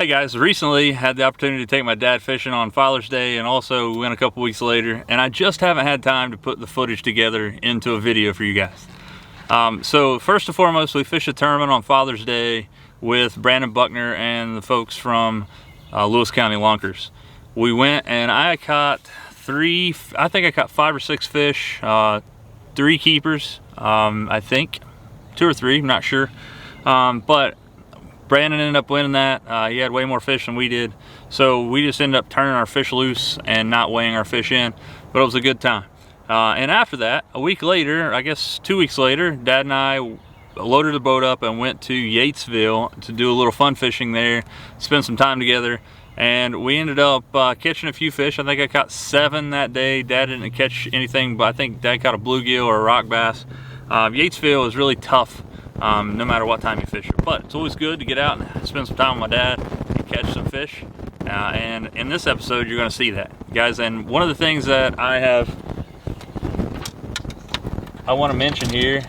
Hey guys, recently had the opportunity to take my dad fishing on Father's Day and also went a couple weeks later, and I just haven't had time to put the footage together into a video for you guys. So first and foremost, we fished a tournament on Father's Day with Brandon Buckner and the folks from Lewis County Lunkers. We went and I caught I think I caught 5 or 6 fish, 3 keepers, I think, 2 or 3, I'm not sure. But Brandon ended up winning that. He had way more fish than we did. So we just ended up turning our fish loose and not weighing our fish in, but it was a good time. And after that, a week later, I guess 2 weeks later, Dad and I loaded the boat up and went to Yatesville to do a little fun fishing there, spend some time together, and we ended up catching a few fish. I think I caught 7 that day. Dad didn't catch anything, but I think Dad caught a bluegill or a rock bass. Yatesville is really tough no matter what time you fish it, but it's always good to get out and spend some time with my dad and catch some fish. And in this episode, you're going to see that, guys. And one of the things that I want to mention here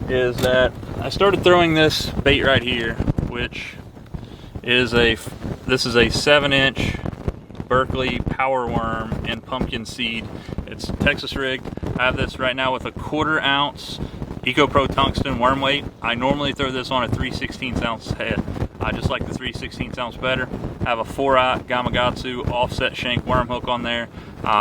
is that I started throwing this bait right here, which is this is a 7-inch Berkley Power worm and pumpkin seed. It's Texas rigged. I have this right now with a 1/4 ounce EcoPro tungsten worm weight. I normally throw this on a 3/16 ounce head. I just like the 3/16 ounce better. I have a 4-aught Gamakatsu offset shank worm hook on there.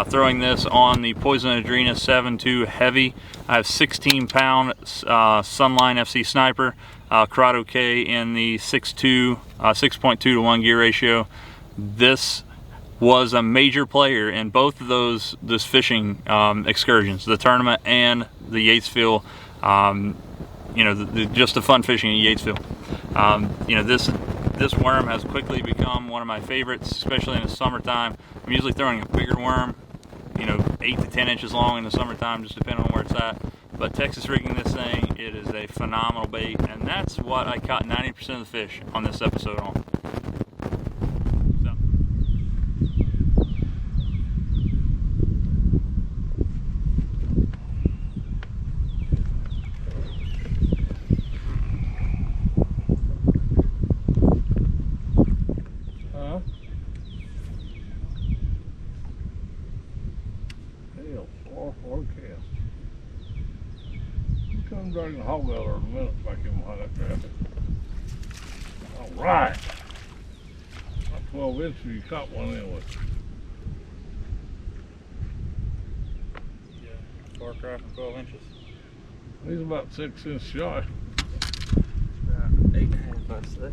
Throwing this on the Poison Adrena 7.2 heavy. I have 16-pound Sunline FC Sniper, Curado K in the 6.2 to 1 gear ratio. This was a major player in both of those fishing excursions, the tournament and the Yatesville. You know, just the fun fishing in Yatesville. You know, this worm has quickly become one of my favorites, especially in the summertime. I'm usually throwing a bigger worm, you know, 8 to 10 inches long in the summertime, just depending on where it's at. But Texas rigging this thing, it is a phenomenal bait, and that's what I caught 90% of the fish on this episode on. Forecast. You come dragging the hog out in a minute back in behind that traffic. Alright. Not 12 inches, you caught one anyway. Yeah, far cry from 12 inches. He's about 6 inches shy. About 8.5, I'd say.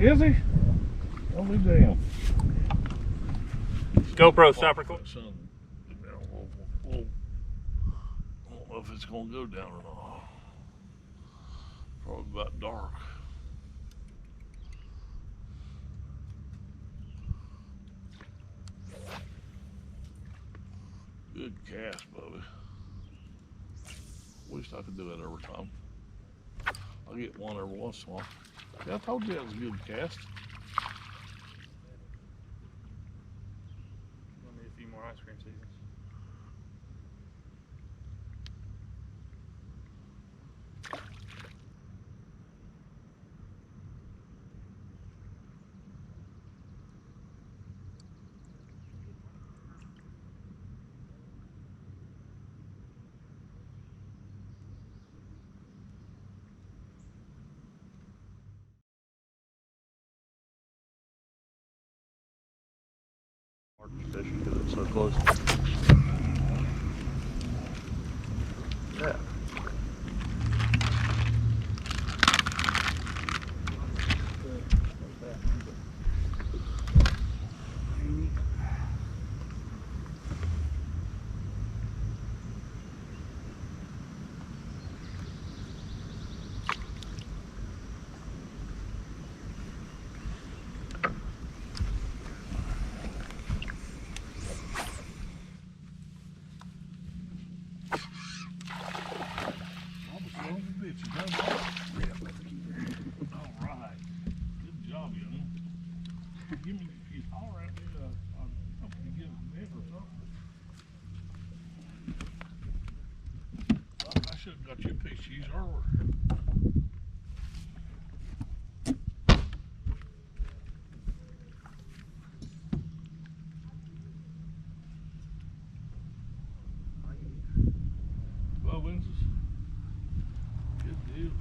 Is he? I'll be damned. GoPro, stop recording. I don't know if it's going to go down or not. Probably about dark. Good cast, Bubby. Wish I could do that every time. I'll get one every once in a while. Yeah, I told you that was a good cast. We'll need a few more ice cream seasons. Fishing because it's so close. Yeah. give me, you holler at me, I'm hoping to get a net or something. I should have got you a piece to use earlier. Good deal.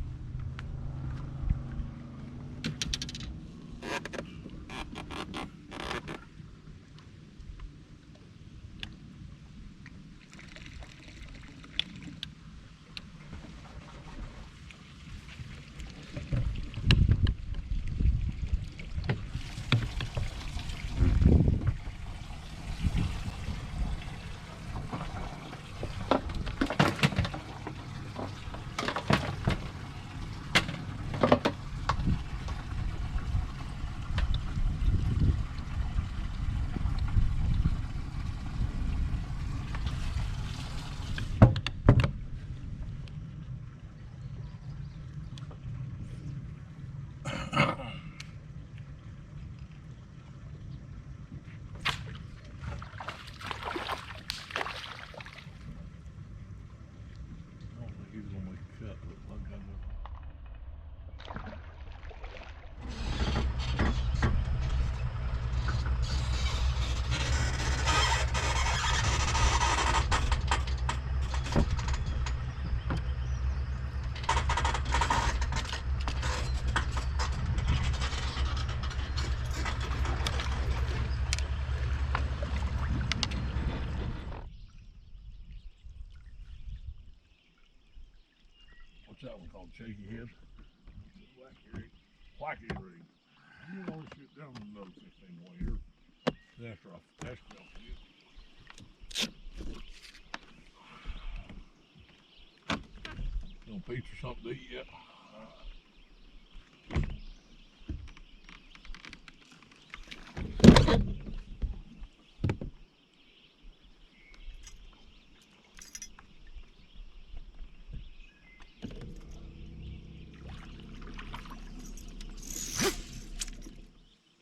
What's that one called? Shaky head? Wacky rig. You want to shoot down another 15 more here. That's rough. That's rough. No pizza or something to eat yet?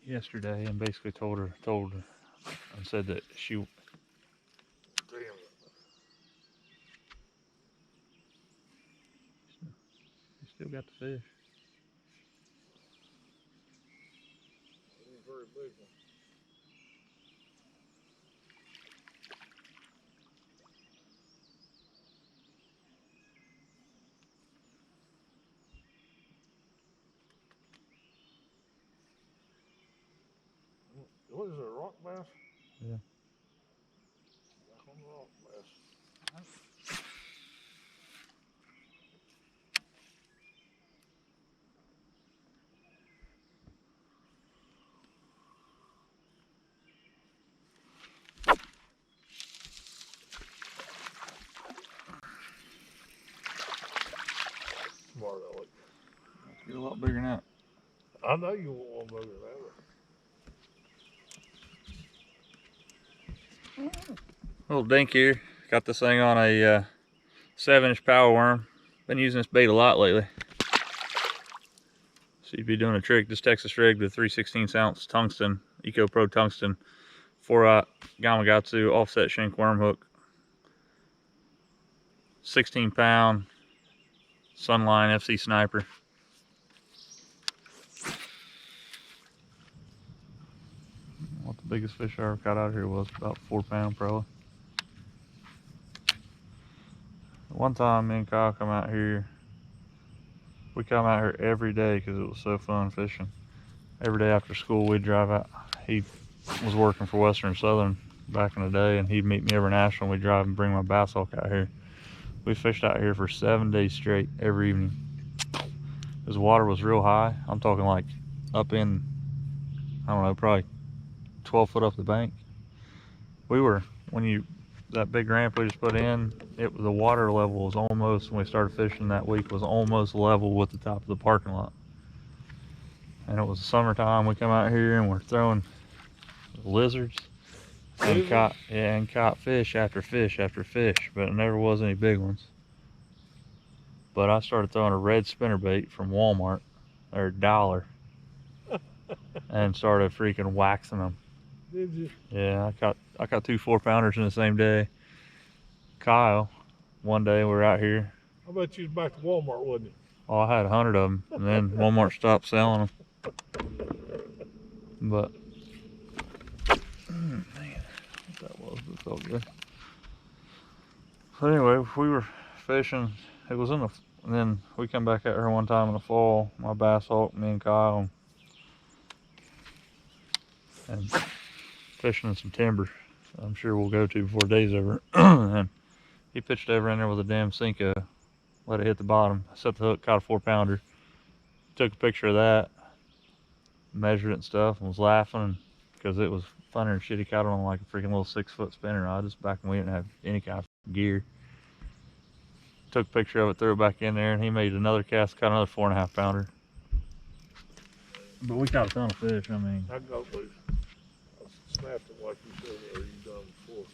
Yesterday and basically told her and said that you still got the fish. Very big one. What is it, a rock bass? Yeah. Back on the rock bass. Smart Alec. Let's get a lot bigger than that. I know you want one bigger than that. Little dink here. Got this thing on a 7-inch power worm. Been using this bait a lot lately. So you'd be doing a trick. This Texas rig with 3/16 ounce tungsten, EcoPro tungsten, 4-aught Gamakatsu offset shank worm hook, 16-pound Sunline FC Sniper. What the biggest fish I ever caught out here was, about 4 pound probably. One time me and Kyle come out here, we come out here every day because it was so fun fishing. Every day after school we'd drive out. He was working for Western Southern back in the day, and he'd meet me every national. We'd drive and bring my bass hawk out here. We fished out here for 7 days straight every evening. His water was real high. I'm talking like up in, I don't know, probably 12 foot up the bank. We were, that big ramp we just put in, the water level was almost, when we started fishing that week, was almost level with the top of the parking lot. And it was summertime. We come out here and we're throwing lizards and caught fish after fish after fish, but it never was any big ones. But I started throwing a red spinnerbait from Walmart, or $1. and started freaking waxing them. Did you? Yeah, I caught 2 4-pounders in the same day. Kyle, one day we were out here. I bet you was back to Walmart, wasn't you? Oh, I had 100 of them, and then Walmart stopped selling them. But man, what that was, it felt good. So anyway, we were fishing. It was in the, and then we come back out here one time in the fall. My bass hawk, me and Kyle, and fishing in some timber. I'm sure we'll go to before the day's over. And he pitched over in there with a damn Senko. Let it hit the bottom. I set the hook, caught a 4-pounder. Took a picture of that, measured it and stuff, and was laughing because it was funner than shit. He caught it on like a freaking little 6-foot spinning rod, just back when we didn't have any kind of gear. Took a picture of it, threw it back in there, and he made another cast, caught another 4.5-pounder. But we caught a ton of fish. I mean, I got loose. I snapped it like you said there. You done before.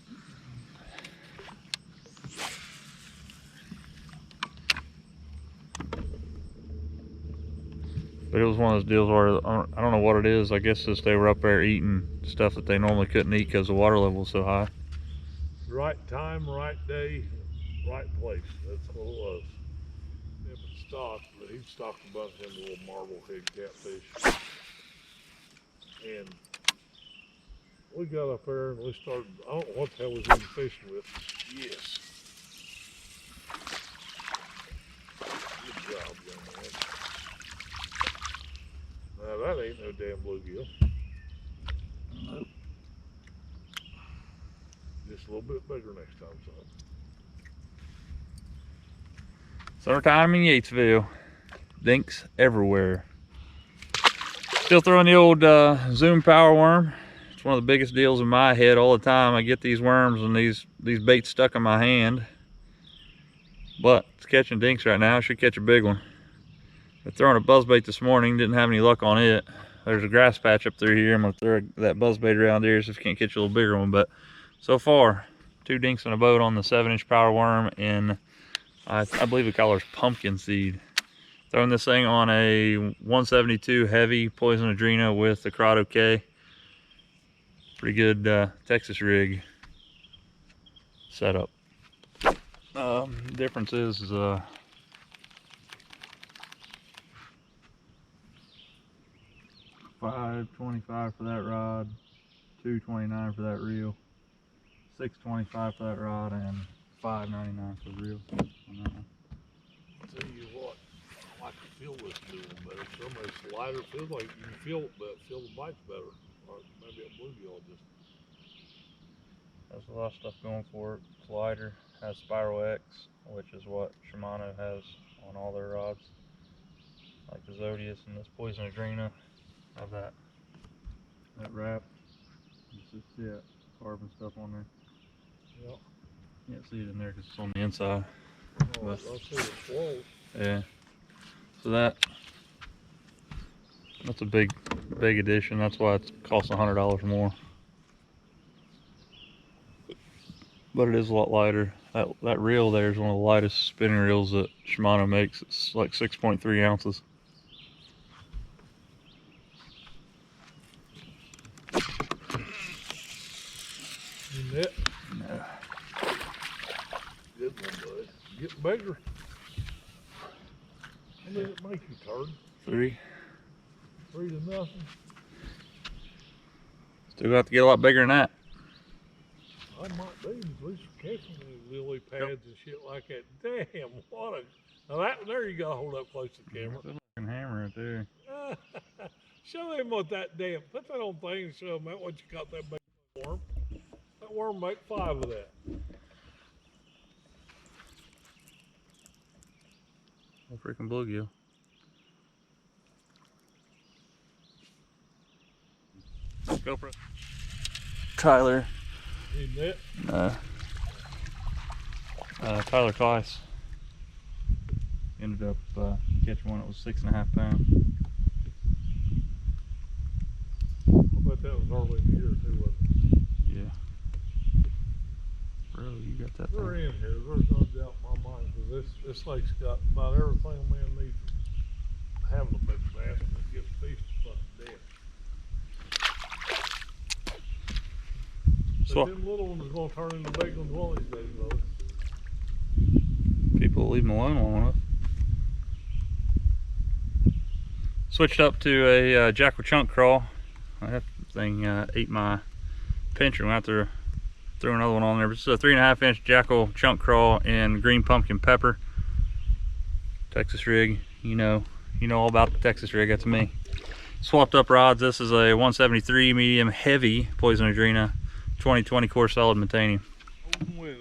but it was one of those deals where I don't know what it is. I guess just they were up there eating stuff that they normally couldn't eat because the water level was so high. Right time, right day, right place. That's what it was. If it stocked, but he stocked a bunch of them little marblehead catfish. And we got up there and we started, I don't know what the hell we was even fishing with. Yes. Good job, young man. Now that ain't no damn bluegill. Nope. Just a little bit bigger next time, son. Summertime in Yatesville. Dinks everywhere. Still throwing the old Zoom power worm. It's one of the biggest deals in my head all the time. I get these worms and these baits stuck in my hand. But it's catching dinks right now. I should catch a big one. Been throwing a buzzbait this morning. Didn't have any luck on it. There's a grass patch up through here. I'm going to throw that buzzbait around there so if you can't catch a little bigger one. But so far, 2 dinks in a boat on the 7-inch power worm in, I believe the color's pumpkin seed. Throwing this thing on a 172 heavy poison Adrena with the Curado K. Pretty good Texas rig setup. Difference is $5.25 for that rod, $2.29 for that reel, $6.25 for that rod, and $5.99 for the reel on that one. I'll tell you what, I like to feel this doing better. Some of it's lighter, feels like you can feel it, but feel the bites better. Or maybe a bluegill just. There's a lot of stuff going for it. It's lighter, has Spiral X, which is what Shimano has on all their rods. Like the Zodius and this Poison Adrena have that wrap. You just see that carbon stuff on there. Yep. Can't see it in there because it's on the inside. Oh, I see it float. Yeah. So that's a big addition. That's why it costs $100 more. But it is a lot lighter. That reel there is one of the lightest spinning reels that Shimano makes. It's like 6.3 ounces. You net? No. Good one, bud. Getting bigger. How did it make you, turd? 3. 3 to nothing. Still got to get a lot bigger than that. I might be, at least for catching these lily pads and shit like that. Damn, what a... Now that, there you gotta hold up close to the camera. Good looking hammer right there. Show him what that damn... Put that on thing and show him what you got that big worm. That worm make 5 of that. Oh, freaking bluegill. GoPro. Tyler. You net? No. Tyler Kleiss ended up catching one that was 6.5 pounds. I bet that was early in the year too, wasn't it? Yeah. Bro, you got that They're thing. in here. There's no doubt in my mind because this lake's got about everything a man needs. Having a big bass and it gets fished fucking dead. Swap. Them little ones are going to turn into big ones one of these days, though. People leave them alone long enough. Switched up to a Jackal chunk crawl. That thing ate my pincher. Went out there, threw another one on there. It's a 3.5 inch Jackal chunk crawl in green pumpkin pepper. Texas rig, you know all about the Texas rig. That's me. Swapped up rods. This is a 173 medium heavy Poison Adrena 2020 core solid maintaining. Open with